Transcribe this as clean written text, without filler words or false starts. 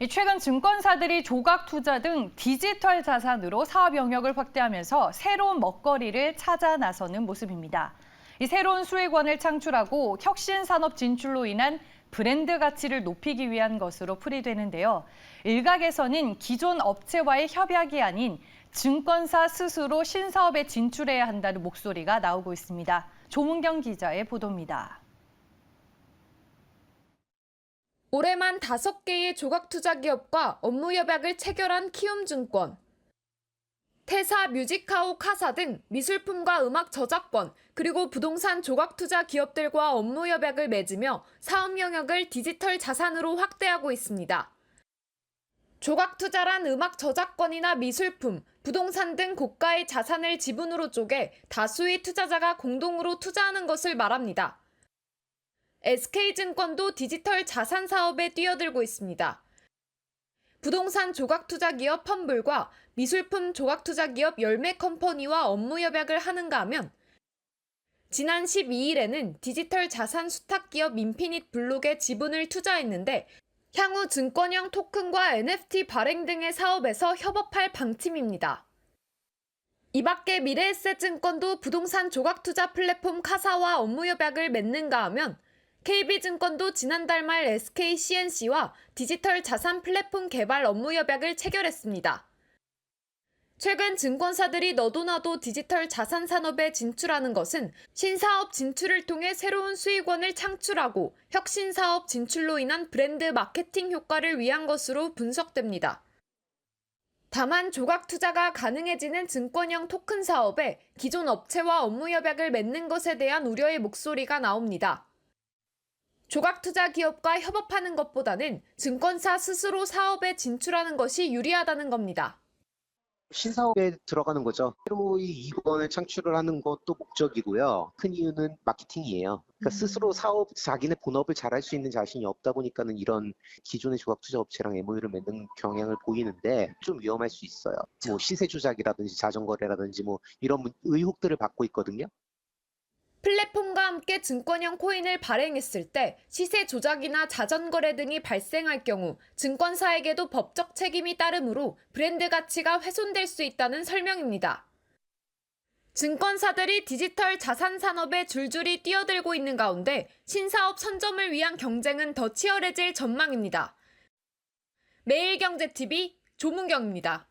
최근 증권사들이 조각 투자 등 디지털 자산으로 사업 영역을 확대하면서 새로운 먹거리를 찾아 나서는 모습입니다. 이 새로운 수익원을 창출하고 혁신 산업 진출로 인한 브랜드 가치를 높이기 위한 것으로 풀이되는데요. 일각에서는 기존 업체와의 협약이 아닌 증권사 스스로 신사업에 진출해야 한다는 목소리가 나오고 있습니다. 조문경 기자의 보도입니다. 올해만 5개의 조각 투자 기업과 업무 협약을 체결한 키움증권. 태사, 뮤직하우, 카사 등 미술품과 음악 저작권, 그리고 부동산 조각 투자 기업들과 업무 협약을 맺으며 사업 영역을 디지털 자산으로 확대하고 있습니다. 조각 투자란 음악 저작권이나 미술품, 부동산 등 고가의 자산을 지분으로 쪼개 다수의 투자자가 공동으로 투자하는 것을 말합니다. SK증권도 디지털 자산 사업에 뛰어들고 있습니다. 부동산 조각 투자 기업 펌블과 미술품 조각 투자 기업 열매 컴퍼니와 업무 협약을 하는가 하면 지난 12일에는 디지털 자산 수탁 기업 인피닛 블록에 지분을 투자했는데 향후 증권형 토큰과 NFT 발행 등의 사업에서 협업할 방침입니다. 이 밖에 미래에셋증권도 부동산 조각 투자 플랫폼 카사와 업무 협약을 맺는가 하면 KB증권도 지난달 말 SKCNC와 디지털 자산 플랫폼 개발 업무 협약을 체결했습니다. 최근 증권사들이 너도나도 디지털 자산 산업에 진출하는 것은 신사업 진출을 통해 새로운 수익원을 창출하고 혁신 사업 진출로 인한 브랜드 마케팅 효과를 위한 것으로 분석됩니다. 다만 조각 투자가 가능해지는 증권형 토큰 사업에 기존 업체와 업무 협약을 맺는 것에 대한 우려의 목소리가 나옵니다. 조각 투자 기업과 협업하는 것보다는 증권사 스스로 사업에 진출하는 것이 유리하다는 겁니다. 신사업에 들어가는 거죠. 새로이 이익원을 창출을 하는 것도 목적이고요. 큰 이유는 마케팅이에요. 그러니까 스스로 자기네 본업을 잘할 수 있는 자신이 없다 보니까는 이런 기존의 조각 투자 업체랑 MOU를 맺는 경향을 보이는데 좀 위험할 수 있어요. 뭐 시세 조작이라든지 자전거래라든지 뭐 이런 의혹들을 받고 있거든요. 플랫폼과 함께 증권형 코인을 발행했을 때 시세 조작이나 자전거래 등이 발생할 경우 증권사에게도 법적 책임이 따르므로 브랜드 가치가 훼손될 수 있다는 설명입니다. 증권사들이 디지털 자산 산업에 줄줄이 뛰어들고 있는 가운데 신사업 선점을 위한 경쟁은 더 치열해질 전망입니다. 매일경제TV 조문경입니다.